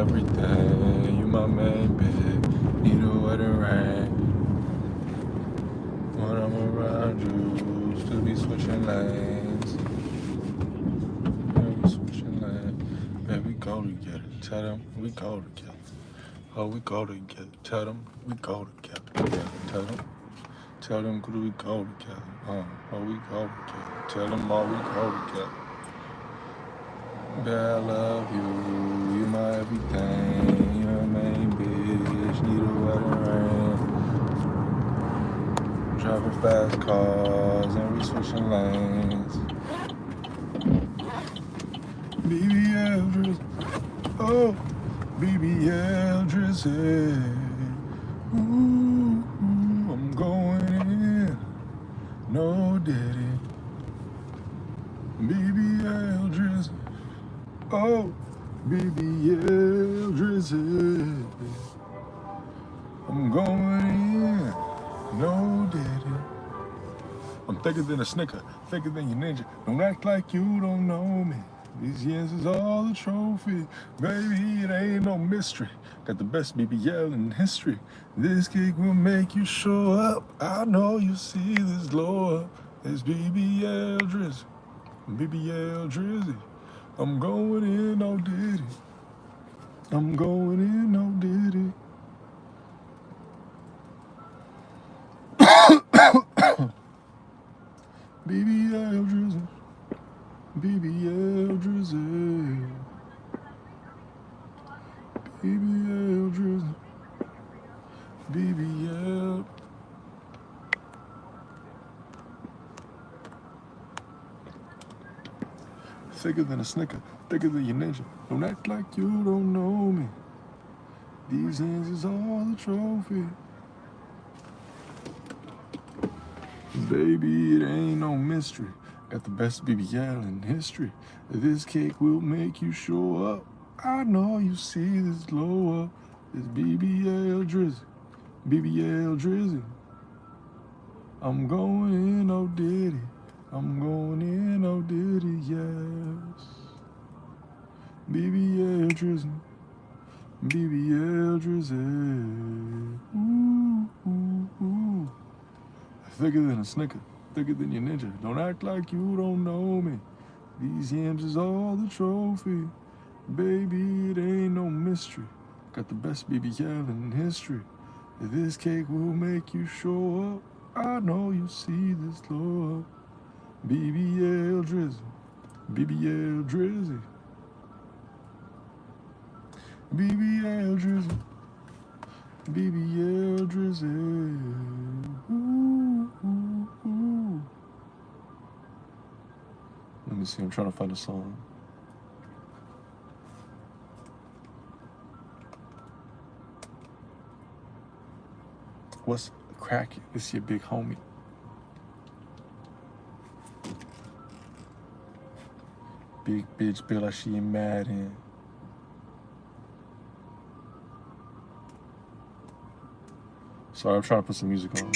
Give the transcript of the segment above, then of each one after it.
everything. You my main bitch. Need a wedding ring. When I'm around you, still be switching lanes. Yeah, we switching lanes. Yeah, we go together. Tell them we go together. Oh, we go together. Tell them we go together. Yeah, tell them. Tell them could we go together. Oh, we go together. Tell them all we go together. Yeah, I love you. You my everything. You my main bitch. Need a wedding ring. Driving fast cars and we switching lanes. BBL Drizzy. Oh, BBL Drizzy. Ooh, I'm going in. No diddy. BBL Drizzy. Oh, BBL Drizzy. I'm going in. No daddy. I'm thicker than a snicker, thicker than your ninja. Don't act like you don't know me. These years is all a trophy. Baby, it ain't no mystery. Got the best BBL in history. This gig will make you show up. I know you see this glow up. It's BBL Drizzy. BBL Drizzy. I'm going in, no diddy. I'm going in, no diddy. BBL Drizzy. BBL Drizzy. BBL Drizzy. BBL. Thicker than a snicker, thicker than your ninja. Don't act like you don't know me. These hands is all a trophy. Baby, it ain't no mystery. Got the best BBL in history. This cake will make you show up. I know you see this glow up. It's BBL Drizzy. BBL Drizzy. I'm going in, oh diddy. I'm going in, oh diddy, yes. BBL Drizzy. BBL Drizzy. Ooh, ooh, ooh. Thicker than a snicker, thicker than your ninja. Don't act like you don't know me. These yams is all the trophy. Baby, it ain't no mystery. Got the best BBL in history. This cake will make you show up. I know you see this glow up. BBL Drizzy. BBL Drizzy. BBL Drizzy. BBL Drizzy. Ooh, ooh, ooh. Let me see, I'm trying to find a song. What's cracking? It's your big homie. Big bitch, feel like she in Madden. Sorry, I'm trying to put some music on.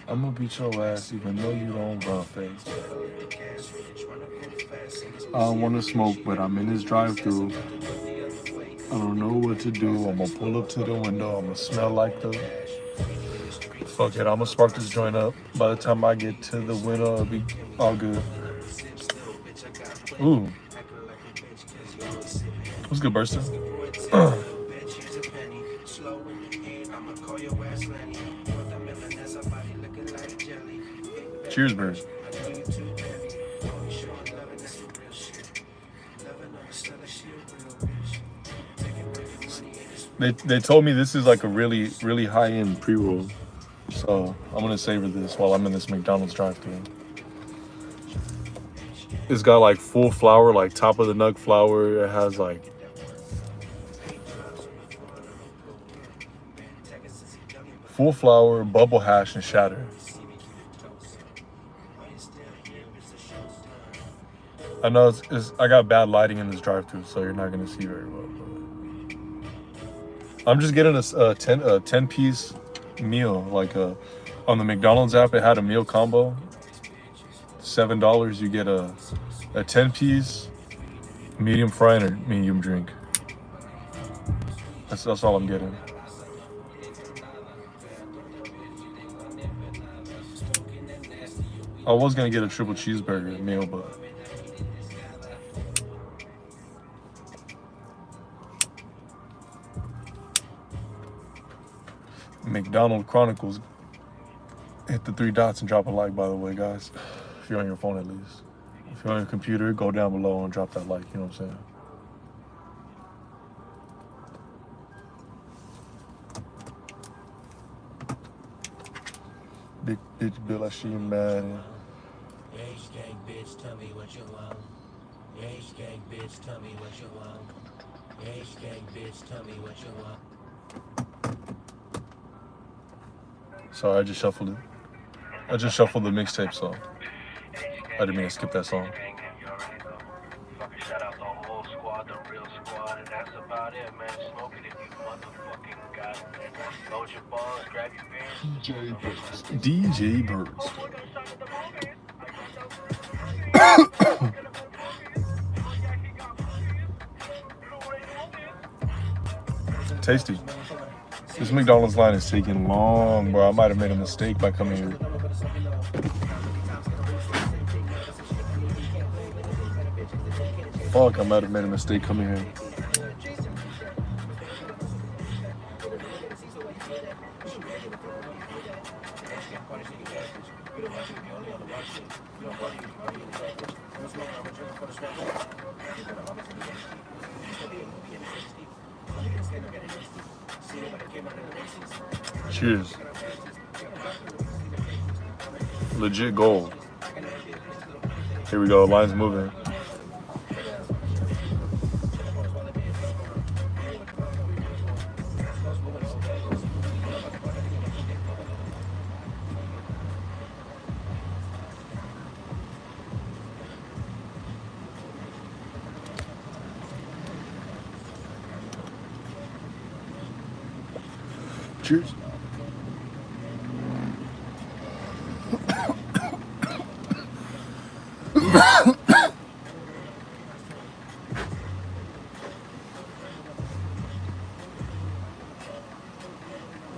I'ma beat your ass even though you don't run face. I don't wanna smoke, but I'm in this drive-thru. I don't know what to do. I'ma pull up to the window. I'ma smell like the... Fuck it, I'ma spark this joint up. By the time I get to the window, it'll be all good. Ooh. What's good, Burstin'? Cheers, bird. They told me this is like a really, really high-end pre-roll. So I'm gonna savor this while I'm in this McDonald's drive-thru. It's got like full flour, like top of the nug flour. It has like full flour, bubble hash, and shatter. I know I got bad lighting in this drive-thru, so you're not gonna see very well. But I'm just getting a 10-piece meal. Like on the McDonald's app, it had a meal combo. $7, you get a 10-piece medium fry and a medium drink. That's all I'm getting. I was gonna get a triple cheeseburger meal, but McDonald Chronicles. Hit the 3 dots and drop a like, by the way, guys. If you're on your phone, at least. If you're on your computer, go down below and drop that like. You know what I'm saying? Big bitch Bill, I she mad. H gang bitch, tell me what you want. H gang bitch, tell me what you want. H gang bitch, tell me what you want. Sorry, I just shuffled it. I just shuffled the mixtape song. I didn't mean to skip that song. Shout out the whole squad, the real squad, and that's about it, man. Smoke it if you motherfucking got it. Load your balls, grab your beers. DJ Burst. Tasty. This McDonald's line is taking long, bro. I might have made a mistake by coming here. Fuck, I might have made a mistake coming here. Cheers. Legit gold. Here we go, line's moving. Cheers.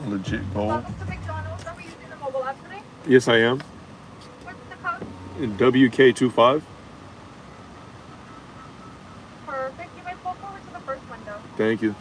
Legit gold. Welcome to McDonald's. Are we using the mobile app today? Yes, I am. What's the code? WK25. Perfect. You may pull forward to the first window. Thank you.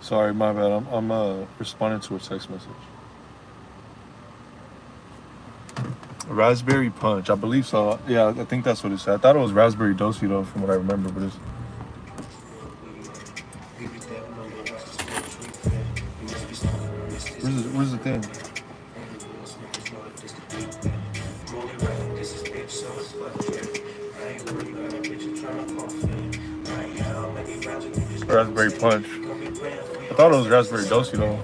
Sorry, my bad. I'm responding to a text message. Raspberry punch, I believe so. Yeah, I think that's what it said. I thought it was raspberry dosey though, from what I remember, but it's. Where's the thing? Raspberry punch. I thought it was raspberry dosey though.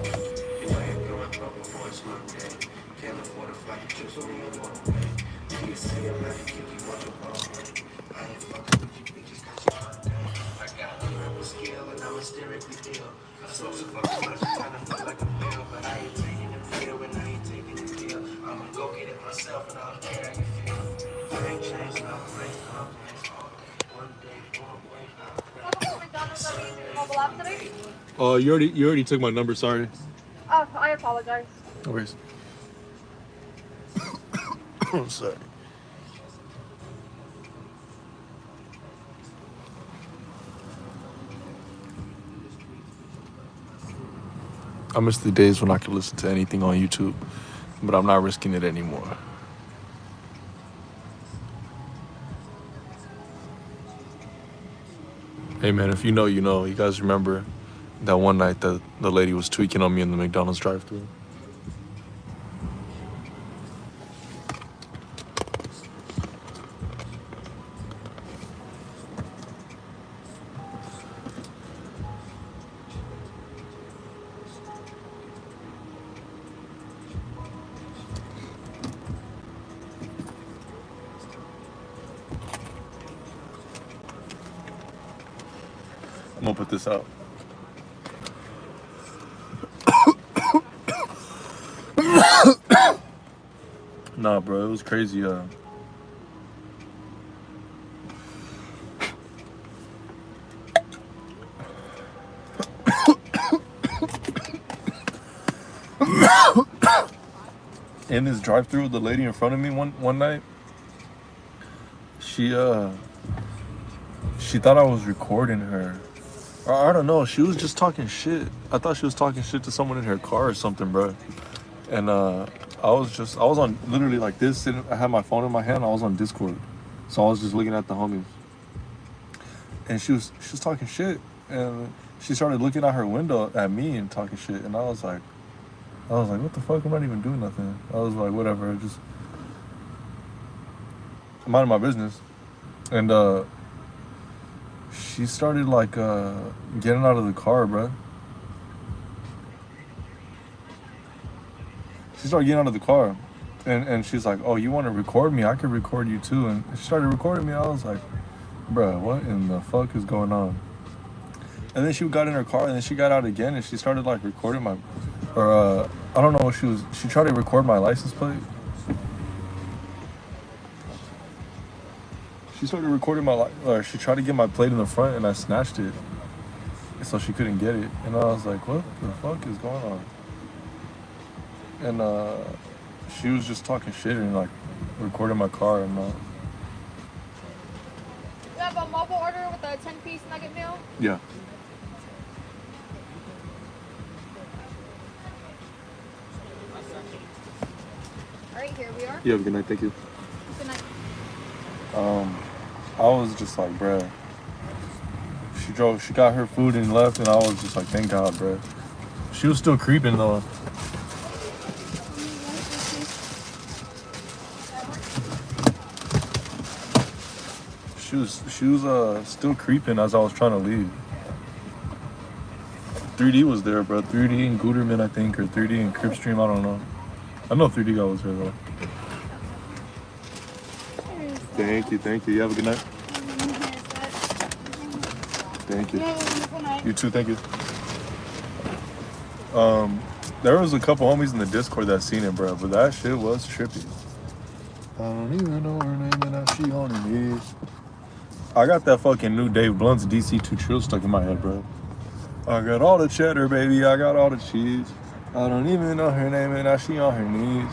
Welcome to McDonald's. Are we using the mobile app today? You already took my number. Sorry. Oh, I apologize. No worries. Sorry. I miss the days when I could listen to anything on YouTube, but I'm not risking it anymore. Hey man, if you know, you know. You guys remember that one night that the lady was tweaking on me in the McDonald's drive-thru? I'm gonna put this out. Nah, bro, it was crazy. In this drive-thru, the lady in front of me one night, she thought I was recording her. I don't know. She was just talking shit. I thought she was talking shit to someone in her car or something, bro. And I was on literally like this. Sitting, I had my phone in my hand. I was on Discord, so I was just looking at the homies. And she was talking shit, and she started looking out her window at me and talking shit. And I was like, what the fuck? I'm not even doing nothing. I was like, whatever. Just I'm minding my business. And she started like getting out of the car, bro. She started getting out of the car, and she's like, "Oh, you want to record me? I could record you too." And she started recording me. I was like, "Bro, what in the fuck is going on?" And then she got in her car, and then she got out again, and she started like recording my, or I don't know what she was. She tried to record my license plate. She started recording or she tried to get my plate in the front, and I snatched it, so she couldn't get it. And I was like, "What the fuck is going on?" And she was just talking shit and like recording my car and You have a mobile order with a 10-piece nugget meal? yeah. Alright, here we are. You have a good night. Thank you. Good night. I was just like, bruh. She got her food and left, and I was just like, thank God, bruh. She was still creeping though. She was still creeping as I was trying to leave. 3D was there, bro. 3D and Guterman, I think, or 3D and Cripstream, I don't know. I know 3D guy was there though. Thank you. You have a good night. Thank you. You too, thank you. There was a couple homies in the Discord that seen it, bro, but that shit was trippy. I don't even know her name, and now she on her knees. I got that fucking new Dave Blunt's DC2 Trill stuck in my head, bro. I got all the cheddar, baby. I got all the cheese. I don't even know her name, and now she on her knees.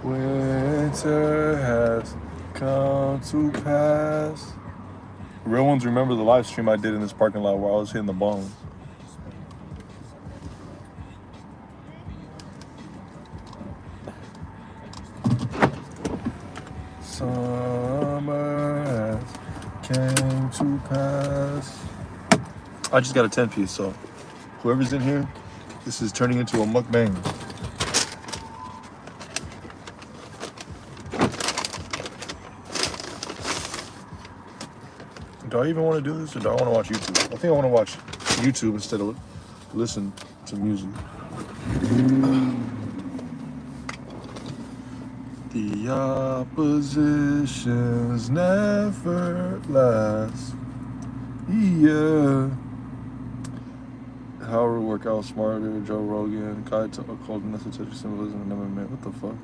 Winter has come to pass. Real ones remember the live stream I did in this parking lot where I was hitting the bones. Summer has came to pass. I just got a 10-piece, so whoever's in here, this is turning into a mukbang. Do I even want to do this, or do I want to watch YouTube? I think I want to watch YouTube instead of listen to music. The oppositions never last. Yeah. Howard work out smarter. Joe Rogan. Kai called necessary symbolism and never met. What the fuck?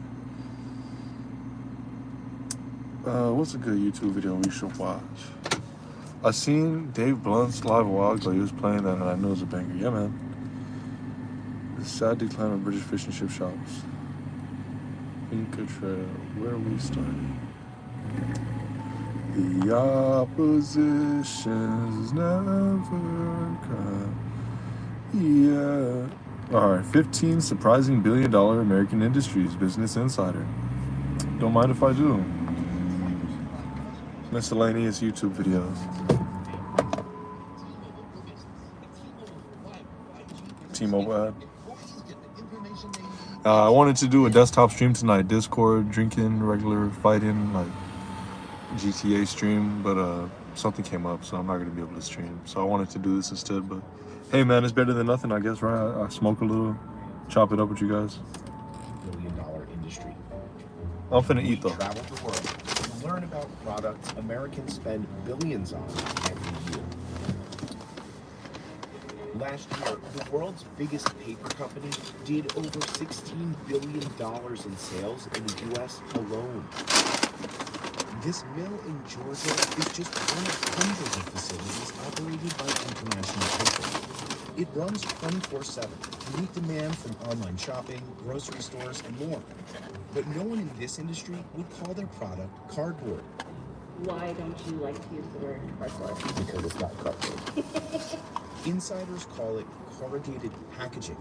What's a good YouTube video we should watch? I seen Dave Blunt's live vlog, but he was playing that and I knew it was a banger. Yeah, man. The sad decline of British fish and chip shops. Inca Trail, where we started. The oppositions never come. Yeah. Alright, 15 surprising billion-dollar American industries. Business Insider. Don't mind if I do. Miscellaneous YouTube videos. T-Mobile ad. I wanted to do a desktop stream tonight. Discord, drinking, regular fighting, like GTA stream, but something came up, so I'm not gonna be able to stream. So I wanted to do this instead, but hey man, it's better than nothing, I guess, right? I smoke a little, chop it up with you guys. $1 billion industry. I'm finna eat though. Travel the world to learn about products Americans spend billions on every year. Last year, the world's biggest paper company did over $16 billion in sales in the U.S. alone. This mill in Georgia is just one of hundreds of facilities operated by International Paper. It runs 24/7 to meet demand from online shopping, grocery stores, and more. But no one in this industry would call their product cardboard. Why don't you like to use the word cardboard? Because it's not cardboard. Insiders call it corrugated packaging.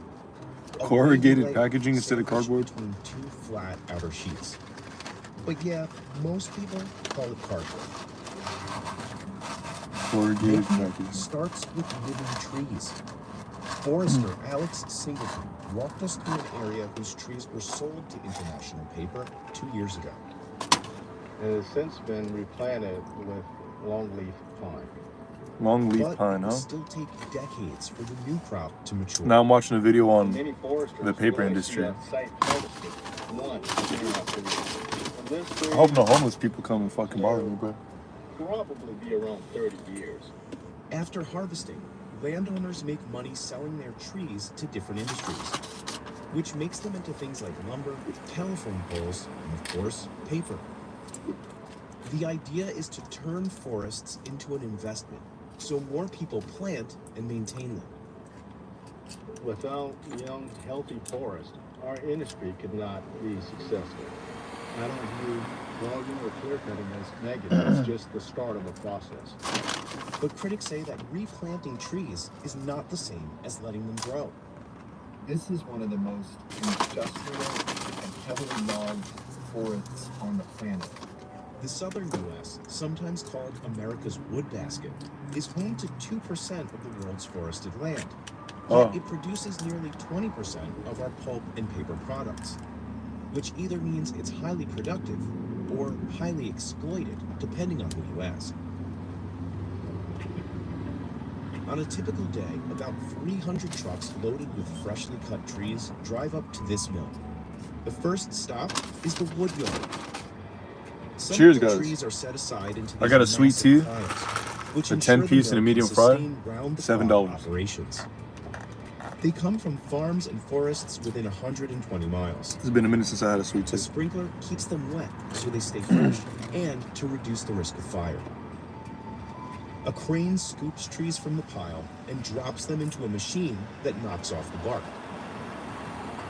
Corrugated packaging instead of cardboard? Between two flat outer sheets. But yeah, most people call it cardboard. Corrugated Making it packaging. starts with living trees. Forester Alex Singleton walked us through an area whose trees were sold to International Paper 2 years ago. It has since been replanted with longleaf pine. Longleaf pine, It will huh? still take decades for the new crop to mature. Now I'm watching a video on Many foresters the paper will industry. see that site harvested once in our city. And this I tree hope no homeless people come and fucking bother me, bro. will probably be around 30 years. After harvesting, landowners make money selling their trees to different industries, which makes them into things like lumber, telephone poles, and of course, paper. The idea is to turn forests into an investment, so more people plant and maintain them. Without young, healthy forests, our industry could not be successful. I don't view logging or clear cutting as negative. It's just the start of a process. But critics say that replanting trees is not the same as letting them grow. This is one of the most industrial and heavily logged forests on the planet. The southern U.S., sometimes called America's wood basket, is home to 2% of the world's forested land. Yet it produces nearly 20% of our pulp and paper products, which either means it's highly productive or highly exploited, depending on who you ask. On a typical day, about 300 trucks loaded with freshly cut trees drive up to this mill. The first stop is the wood yard. Some Cheers, of the guys. trees are set aside into I got a these sweet massive tea, piles, which a ensure 10 the piece and a mill medium can fry, sustain round-the-clock $7. operations. They come from farms and forests within 120 miles. It's been a minute since I had a sweet The tea. sprinkler keeps them wet so they stay fresh and to reduce the risk of fire. A crane scoops trees from the pile and drops them into a machine that knocks off the bark.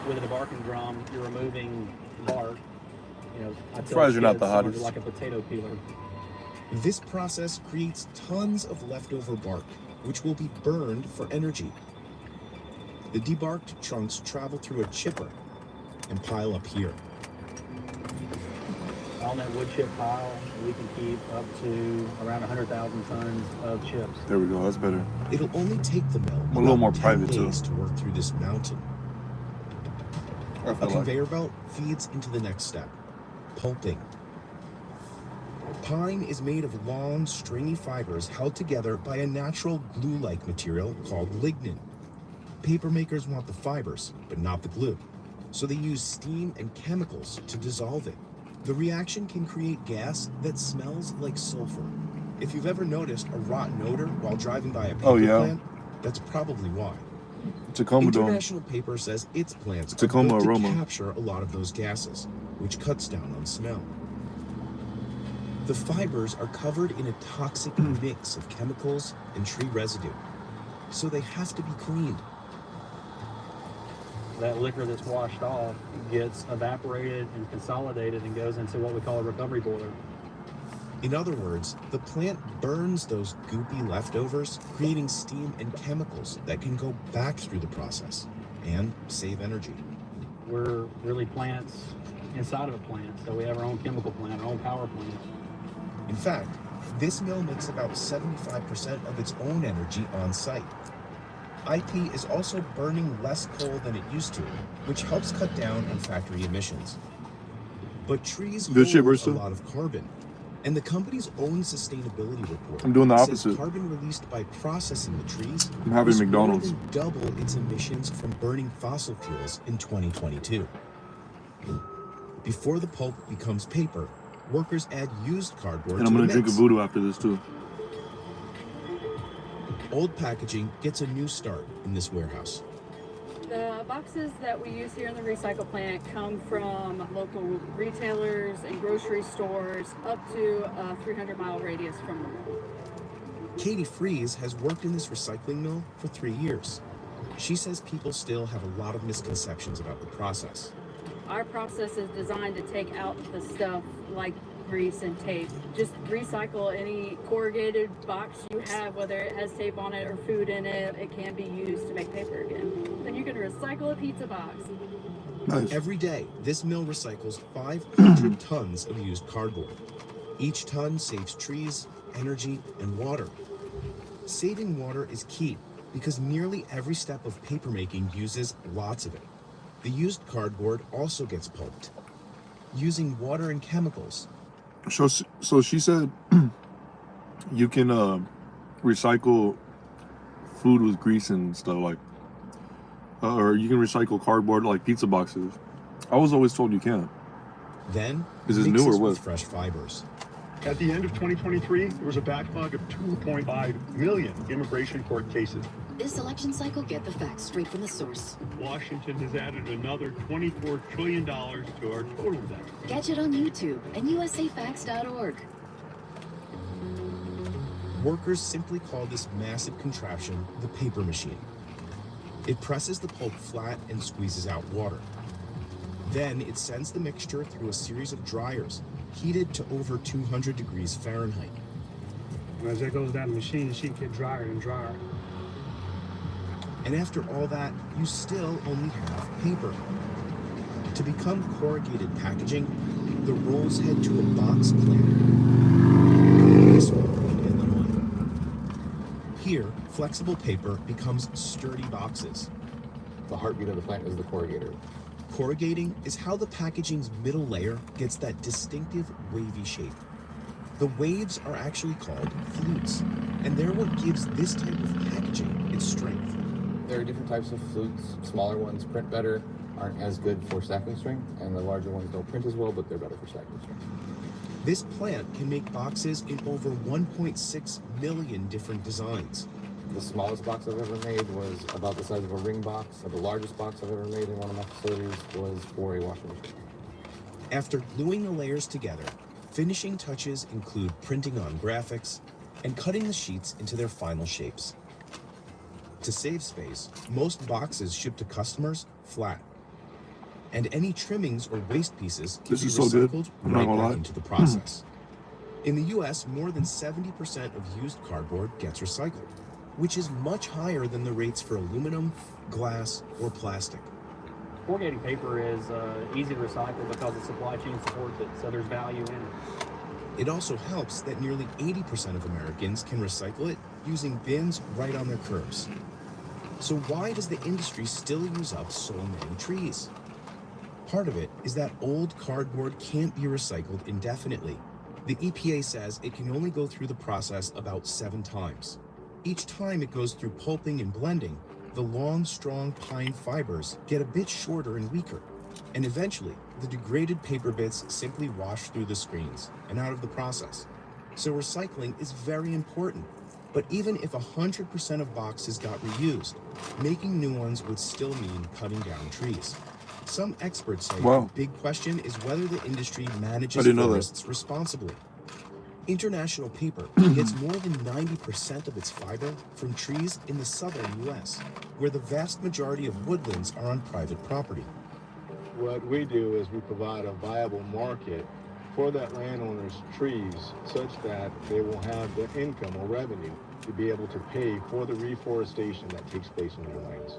With a barking drum, you're removing bark. You know, I tell Fries are not kids, the similar to hottest. like a potato peeler. This process creates tons of leftover bark, which will be burned for energy. The debarked chunks travel through a chipper and pile up here. On that wood chip pile, we can keep up to around 100,000 tons of chips. There we go, that's better. It'll only take the mill A little more about 10 private, too. days to work through this mountain. I A feel like conveyor belt feeds into the next step, pulping. Pine is made of long, stringy fibers held together by a natural glue-like material called lignin. Paper makers want the fibers, but not the glue. So they use steam and chemicals to dissolve it. The reaction can create gas that smells like sulfur. If you've ever noticed a rotten odor while driving by a paper plant, that's probably why. Tacoma Dome. International Paper says its plants are Tacoma built to aroma. capture a lot of those gases, which cuts down on smell. The fibers are covered in a toxic mix of chemicals and tree residue, so they have to be cleaned. That liquor that's washed off gets evaporated and consolidated and goes into what we call a recovery boiler. In other words, the plant burns those goopy leftovers, creating steam and chemicals that can go back through the process and save energy. We're really plants inside of a plant, so we have our own chemical plant, our own power plant. In fact, this mill makes about 75% of its own energy on site. IP is also burning less coal than it used to, which helps cut down on factory emissions. But trees hold a lot of carbon, and the company's own sustainability report I'm doing the says opposite. carbon released by processing the trees I'm having was McDonald's. more than double its emissions from burning fossil fuels in 2022. Before the pulp becomes paper, workers add used cardboard And I'm to gonna the drink a mix. voodoo after this too. Old packaging gets a new start in this warehouse. The boxes that we use here in the recycle plant come from local retailers and grocery stores up to a 300-mile radius from the mill. Katie Fries has worked in this recycling mill for 3 years. She says people still have a lot of misconceptions about the process. Our process is designed to take out the stuff like grease and tape. Just recycle any corrugated box you have, whether it has tape on it or food in it. It can be used to make paper again. Then you can recycle a pizza box. Nice. Every day, this mill recycles 500 tons of used cardboard. Each ton saves trees, energy, and water. Saving water is key because nearly every step of papermaking uses lots of it. The used cardboard also gets pulped, using water and chemicals. So she said you can recycle food with grease and stuff like, or you can recycle cardboard like pizza boxes. I was always told you can't. Then Is this mix new or it what? with fresh fibers. At the end of 2023, there was a backlog of 2.5 million immigration court cases. This election cycle, get the facts straight from the source. Washington has added another $24 trillion to our total debt. Catch it on YouTube and usafacts.org. Workers simply call this massive contraption the paper machine. It presses the pulp flat and squeezes out water. Then it sends the mixture through a series of dryers, heated to over 200 degrees Fahrenheit. And as it goes down the machine, the sheet gets drier and drier. And after all that, you still only have paper. To become corrugated packaging, the rolls head to a box plant. This one in Illinois. Here, flexible paper becomes sturdy boxes. The heartbeat of the plant is the corrugator. Corrugating is how the packaging's middle layer gets that distinctive wavy shape. The waves are actually called flutes, and they're what gives this type of packaging its strength. There are different types of flutes. Smaller ones print better, aren't as good for stacking strength, and the larger ones don't print as well, but they're better for stacking strength. This plant can make boxes in over 1.6 million different designs. The smallest box I've ever made was about the size of a ring box. The largest box I've ever made in one of my facilities was for a washing machine. After gluing the layers together, finishing touches include printing on graphics and cutting the sheets into their final shapes. To save space, most boxes shipped to customers flat, and any trimmings or waste pieces can be recycled right back into the process. In the US, more than 70% of used cardboard gets recycled, which is much higher than the rates for aluminum, glass, or plastic. Corrugating paper is easy to recycle because the supply chain supports it, so there's value in it. It also helps that nearly 80% of Americans can recycle it using bins right on their curbs. So why does the industry still use up so many trees? Part of it is that old cardboard can't be recycled indefinitely. The EPA says it can only go through the process about 7 times. Each time it goes through pulping and blending, the long, strong pine fibers get a bit shorter and weaker. And eventually, the degraded paper bits simply wash through the screens and out of the process. So recycling is very important. But even if 100% of boxes got reused, making new ones would still mean cutting down trees. Some experts say the big question is whether the industry manages forests responsibly. International Paper gets more than 90% of its fiber from trees in the southern U.S., where the vast majority of woodlands are on private property. What we do is we provide a viable market for that landowner's trees such that they will have the income or revenue to be able to pay for the reforestation that takes place on their lands.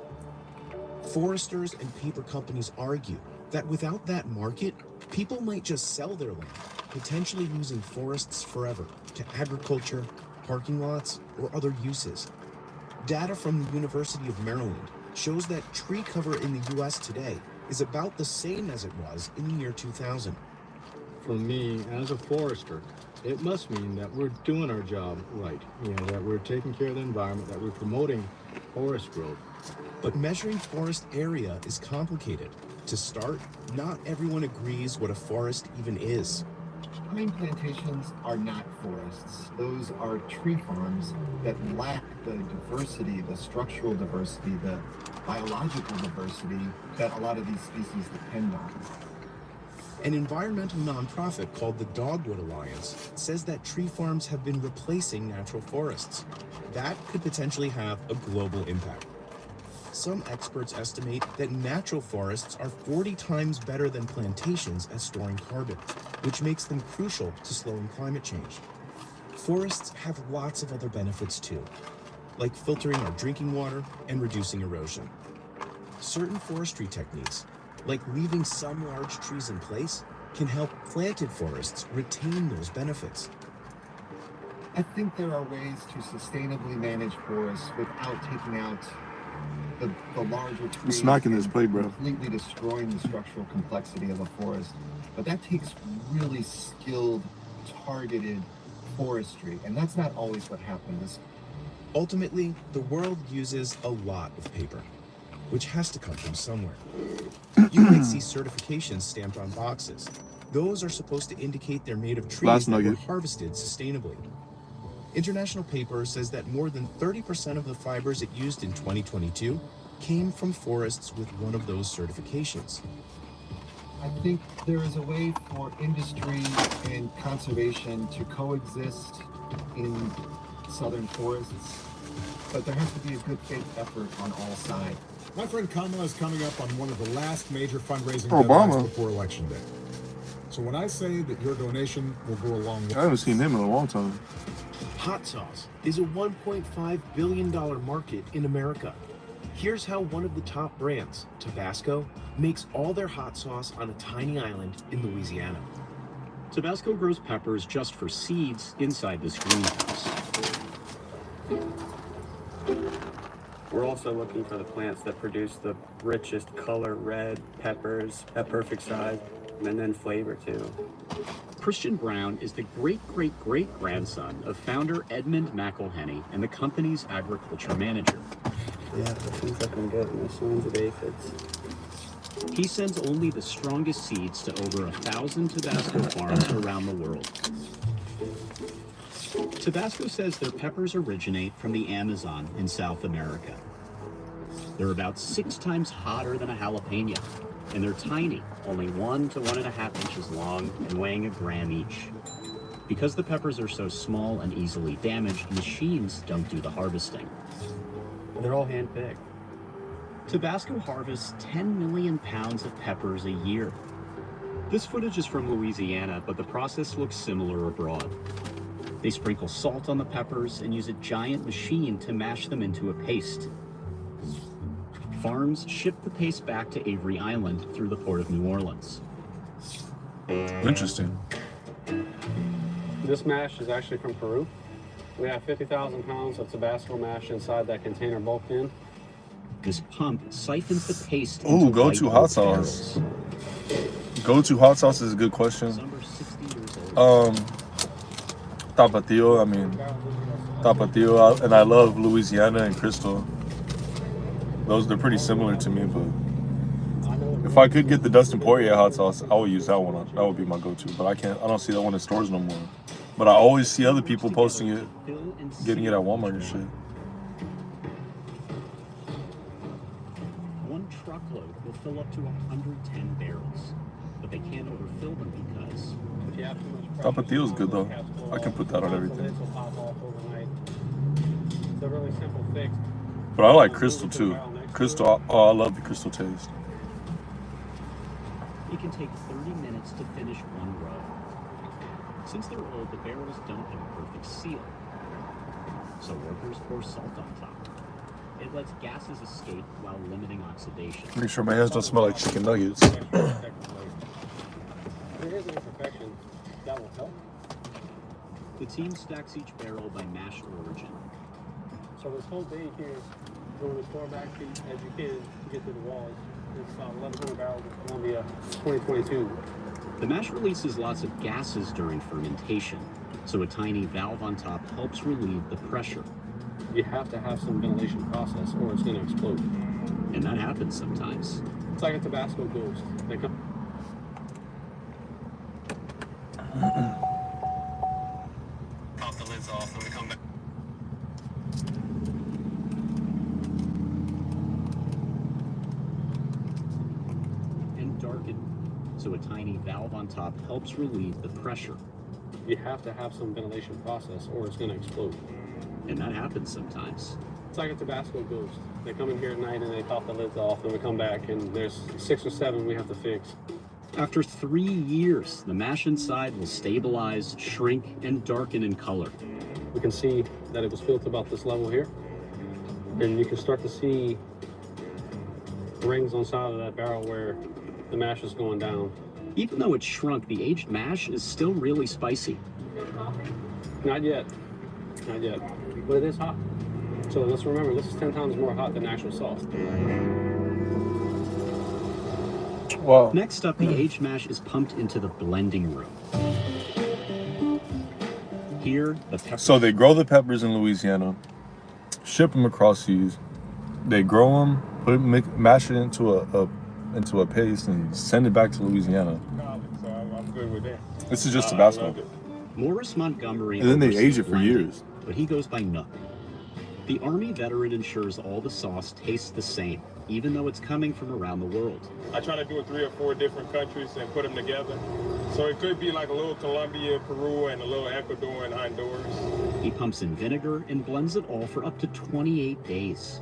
Foresters and paper companies argue that without that market, people might just sell their land, potentially losing forests forever to agriculture, parking lots, or other uses. Data from the University of Maryland shows that tree cover in the U.S. today is about the same as it was in the year 2000. For me, as a forester, it must mean that we're doing our job right, that we're taking care of the environment, that we're promoting forest growth. But measuring forest area is complicated. To start, not everyone agrees what a forest even is. Pine plantations are not forests. Those are tree farms that lack the diversity, the structural diversity, the biological diversity that a lot of these species depend on. An environmental nonprofit called the Dogwood Alliance says that tree farms have been replacing natural forests. That could potentially have a global impact. Some experts estimate that natural forests are 40 times better than plantations at storing carbon, which makes them crucial to slowing climate change. Forests have lots of other benefits too, like filtering our drinking water and reducing erosion. Certain forestry techniques, like leaving some large trees in place, can help planted forests retain those benefits. I think there are ways to sustainably manage forests without taking out the larger trees, smacking this plate, bro. Completely destroying the structural complexity of a forest. But that takes really skilled, targeted forestry, and that's not always what happens. Ultimately, the world uses a lot of paper, which has to come from somewhere. You might see certifications stamped on boxes. Those are supposed to indicate they're made of trees that were harvested sustainably. International Paper says that more than 30% of the fibers it used in 2022 came from forests with one of those certifications. I think there is a way for industry and conservation to coexist in southern forests, but there has to be a good faith effort on all sides. My friend Kamala is coming up on one of the last major fundraising deadlines before Election Day. So when I say that your donation will go a long way... I haven't seen him in a long time. Hot sauce is a $1.5 billion market in America. Here's how one of the top brands, Tabasco, makes all their hot sauce on a tiny island in Louisiana. Tabasco grows peppers just for seeds inside this greenhouse. We're also looking for the plants that produce the richest color red peppers at perfect size and then flavor too. Christian Brown is the great-great-great-grandson of founder Edmund McElhenney and the company's agriculture manager. Yeah, things looking good. This one's of aphids. He sends only the strongest seeds to over 1,000 Tabasco farms around the world. Tabasco says their peppers originate from the Amazon in South America. They're about 6 times hotter than a jalapeno, and they're tiny, only 1 to 1.5 inches long and weighing 1 gram each. Because the peppers are so small and easily damaged, machines don't do the harvesting. They're all hand-picked. Tabasco harvests 10 million pounds of peppers a year. This footage is from Louisiana, but the process looks similar abroad. They sprinkle salt on the peppers and use a giant machine to mash them into a paste. Farms ship the paste back to Avery Island through the port of New Orleans. Interesting. This mash is actually from Peru. We have 50,000 pounds of Tabasco mash inside that container bulked in. This pump siphons the paste. Ooh, go-to hot sauce. Go-to hot sauce is a good question. Tapatio, I mean, Tapatio, and I love Louisiana and Crystal. They're pretty similar to me, but if I could get the Dustin Poirier hot sauce, I would use that one. That would be my go-to, but I don't see that one in stores no more. But I always see other people posting it, getting it at Walmart and shit. One truckload will fill up to 110 barrels, but they can't overfill them because Tapatio is good though. I can put that on everything. It's a really simple fix. But I like Crystal too. Crystal, oh, I love the Crystal taste. it can take 30 minutes to finish one row. Since they're old, the barrels don't have a perfect seal, so workers pour salt on top. It lets gases escape while limiting oxidation. Make sure my hands don't smell like chicken nuggets. There is an imperfection that will help. The team stacks each barrel by mash origin. So this whole day here, going as far back as you can to get to the walls. It's about 1,100 barrels of Columbia 2022. The mash releases lots of gases during fermentation, so a tiny valve on top helps relieve the pressure. You have to have some ventilation process or it's going to explode. And that happens sometimes. It's like a Tabasco ghost. They come. Pop the lids off when we come back. And darken, so a tiny valve on top helps relieve the pressure. You have to have some ventilation process or it's going to explode. And that happens sometimes. It's like a Tabasco ghost. They come in here at night and they pop the lids off and we come back and there's 6 or 7 we have to fix. After 3 years, the mash inside will stabilize, shrink, and darken in color. We can see that it was filled to about this level here. And you can start to see rings on the side of that barrel where the mash is going down. Even though it's shrunk, the aged mash is still really spicy. Not yet. Not yet. But it is hot. So let's remember, this is 10 times more hot than actual sauce. Wow. Next up, the aged mash is pumped into the blending room. Here, the peppers. So they grow the peppers in Louisiana, ship them across seas. They grow them, mash it into a paste, and send it back to Louisiana. So I'm good with that. This is just Tabasco. Morris Montgomery. And then they oversees age it for blending, years. But he goes by Nook. The Army veteran ensures all the sauce tastes the same, even though it's coming from around the world. I try to do it 3 or 4 different countries and put them together. So it could be like a little Colombia, Peru, and a little Ecuador and Honduras. He pumps in vinegar and blends it all for up to 28 days.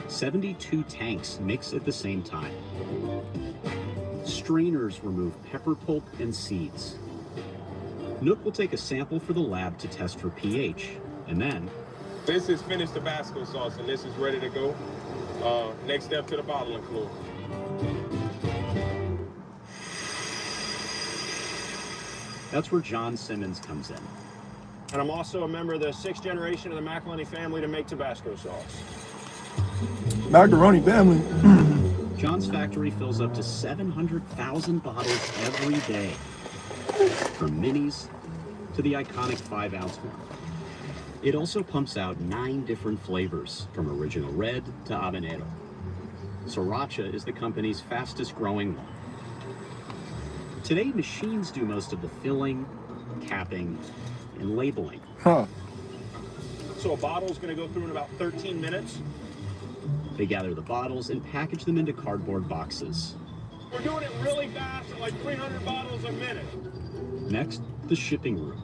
72 tanks mix at the same time. Strainers remove pepper pulp and seeds. Nook will take a sample for the lab to test for pH, and then... This is finished Tabasco sauce, and this is ready to go. Next step to the bottling floor. That's where John Simmons comes in. And I'm also a member of the 6th generation of the McElhenney family to make Tabasco sauce. Macaroni family. John's factory fills up to 700,000 bottles every day, from minis to the iconic 5-ounce one. It also pumps out 9 different flavors, from original red to habanero. Sriracha is the company's fastest growing one. Today, machines do most of the filling, capping, and labeling. So a bottle is going to go through in about 13 minutes. They gather the bottles and package them into cardboard boxes. We're doing it really fast, at like 300 bottles a minute. Next, the shipping room.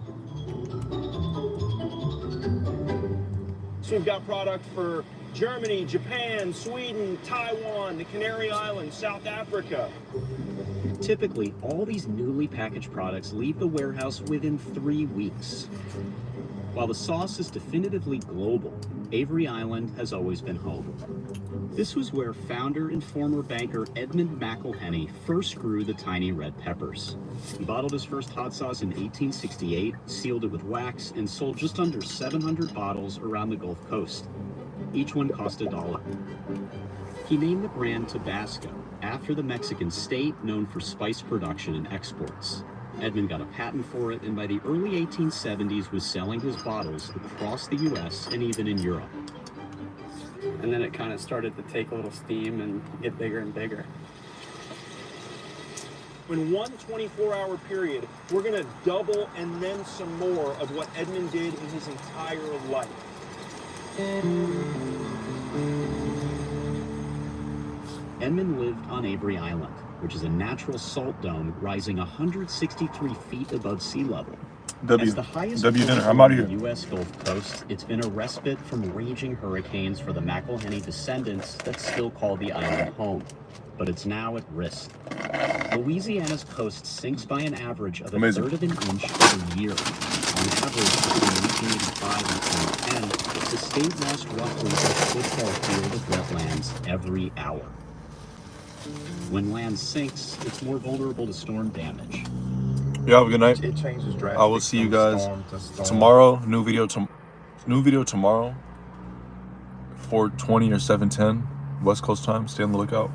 So we've got product for Germany, Japan, Sweden, Taiwan, the Canary Islands, South Africa. Typically, all these newly packaged products leave the warehouse within 3 weeks. While the sauce is definitively global, Avery Island has always been home. This was where founder and former banker Edmund McElhenney first grew the tiny red peppers. He bottled his first hot sauce in 1868, sealed it with wax, and sold just under 700 bottles around the Gulf Coast. Each one cost $1. He named the brand Tabasco after the Mexican state known for spice production and exports. Edmund got a patent for it, and by the early 1870s was selling his bottles across the US and even in Europe. And then it kind of started to take a little steam and get bigger and bigger. In one 24-hour period, we're going to double and then some more of what Edmund did in his entire life. Edmund lived on Avery Island, which is a natural salt dome rising 163 feet above sea level. As the highest point I'm out of on here. the U.S. Gulf Coast, it's been a respite from raging hurricanes for the McElhenney descendants that still call the island home. But it's now at risk. Louisiana's coast sinks by an average of a third of an inch per year. On average, between 1985 and 2010, the state lost roughly a football field of wetlands every hour. When land sinks, it's more vulnerable to storm damage. You have a good night. It changes drastically. I will see you guys storm to storm. tomorrow. New video tomorrow. 4:20 or 7:10 West Coast time. Stay on the lookout.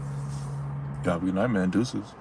You have a good night, man. Deuces.